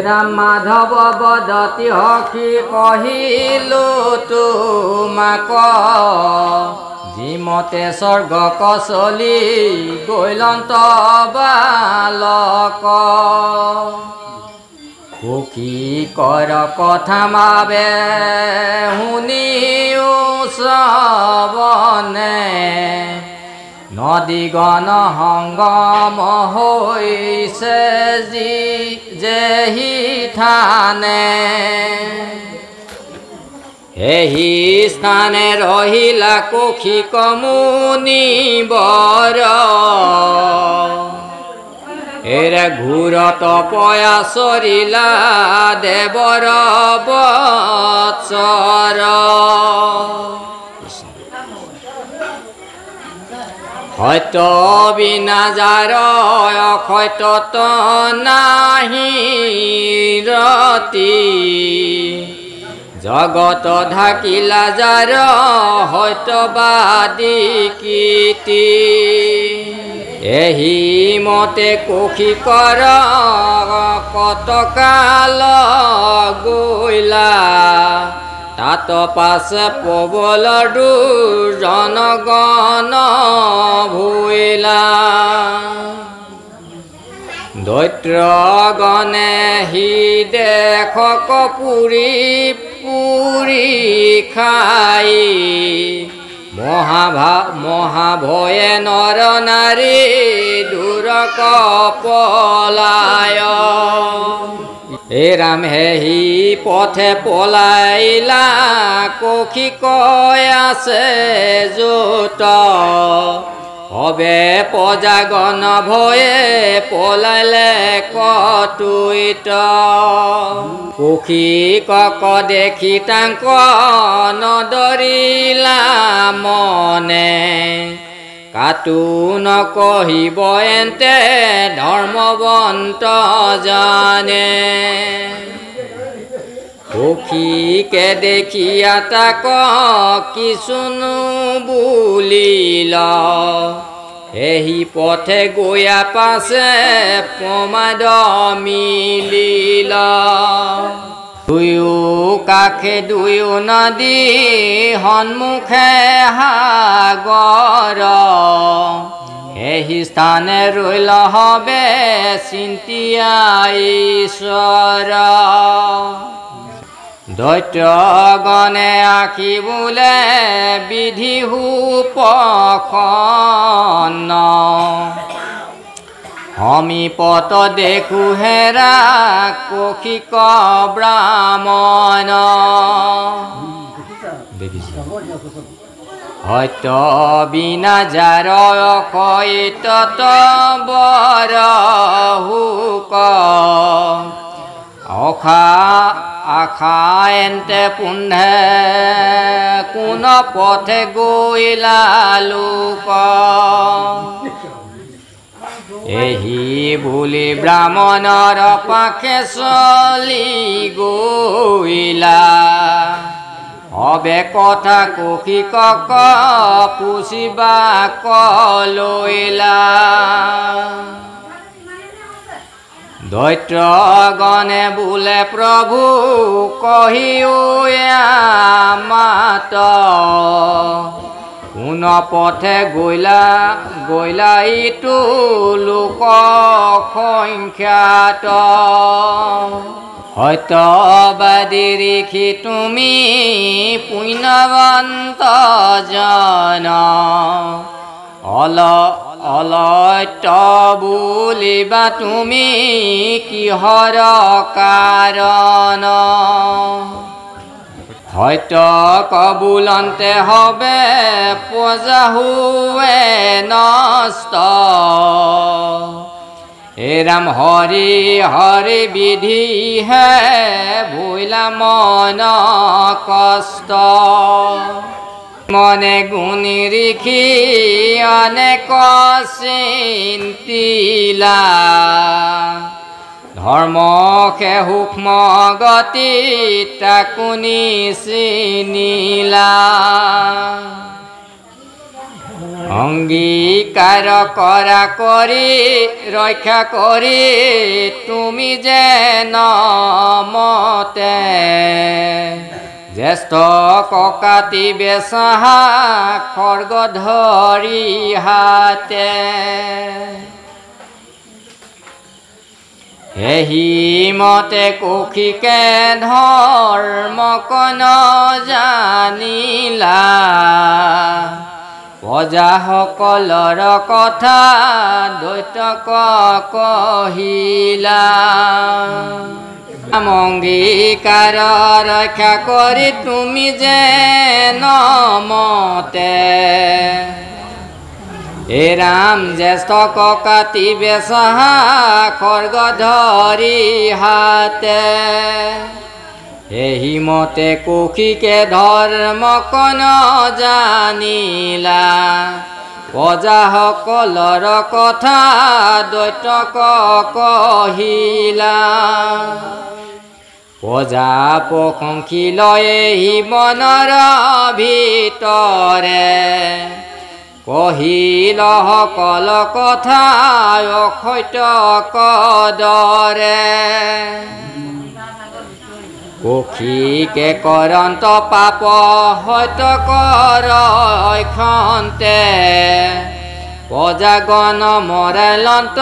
ৰাম মাধৱ বদতি সখী কহিলো তোমাক যিমতে স্বৰ্গ কচলি গৈলন্ত বালক সুখী কৰ কথা মাবে শুনিও শ্ৰৱণে নদী গণ সংগম হৈছে যেহি থানে এহি স্থানে ৰহিলা কৌশিক মুনিবৰ এৰে ঘূৰত পয়া চৰিলা দেৱৰ বৎসৰ সত্য বিনা যাৰ অসত্যত নাহি ৰতি জগত ঢাকিলা যাৰ সত্যবাদী কীৰ্তি এহি মতে কৌশিকৰ কতকাল গৈলা তাত পাছে পবল দুৰ্জনগণ ভুইলা দৈত্যগণে হি দেখক পুৰি পুৰি খাই মহাভয়ে নৰ নাৰী দূৰক পলায় হে ৰাম হি পথে পলাইলা কৌশিক আছে যত হবে প্ৰজাগণ ভয়ে পলাইলে কটুইত কৌশিকক দেখি তাংক নদৰিলা মনে কাটো নকহিব এন্তে ধৰ্মৱন্ত জানে কৌশিকে দেখিয়া তাক কিছুনো বুলিল এহি পথে গৈয়া পাছে প্ৰমাদ মিলিল দুয়ো কাষে দুয়ো নদী সন্মুখে সাগৰ এহি স্থানে ৰৈল হবে চিন্তিয়া ঈশ্বৰ দৈত্যগণে আঁকি বোলে বিধি উপসন্ন সমীপত দেখো হেৰা কৌশিক ব্ৰাহ্মণ সত্য বিনা যাৰ অসত্যত বৰ হুক আশা এন্তে পুন্ধে কোন পথে গৈলা লোক এহি বুলি ব্ৰাহ্মণৰ পাখে চলি গৈলা হবে কথা কৌশিকক পুছিবা কলৈলা দৈত্যগণে বোলে প্ৰভু কহিও মাত কোন পথে গৈলা ইটো লোক সংখ্যাত সত্যবাদী ঋষি তুমি পুণ্যৱন্ত জন অলত্য বুলিবা তুমি কিহৰ কাৰণ সত্য কবুলন্তে হবে প্ৰজা হুৱে নষ্ট হে ৰাম হৰি হৰি বিধি হে ভুইলা মন কষ্ট মনে গুণী ঋষি অনেক চিন্তিলা ধৰ্ম সে সূক্ষ্ম গতি তাকুনি চিনিলা অঙ্গীকাৰ কৰা কৰি ৰক্ষা কৰি তুমি যেন মতে জ্যেষ্ঠ ককাতি বেচাহা খড়গ ধৰি হাতে এহি মতে কুশিকে ধৰ্ম কন জানিলা প্ৰজাসকলৰ কথা দৈত্যক কহিলা অঙ্গীকাৰ ৰক্ষা কৰি তুমি যেন মতে এ ৰাম জ্যেষ্ঠ ককাতি বেচাহা খড়গ ধৰি হাতে এহি মতে কুশিকে ধৰ্ম কন জানিলা প্ৰজাসকলৰ কথা দৈত্যক কহিলা প্ৰজা প্ৰশংসিলে হি মনৰ ভিতৰে কহিল সকল কথা অসত্য কদৰে কুশিকে কৰন্ত পাপ সত্য কৰ ক্ষন্তে প্ৰজাগণ মৰেলন্ত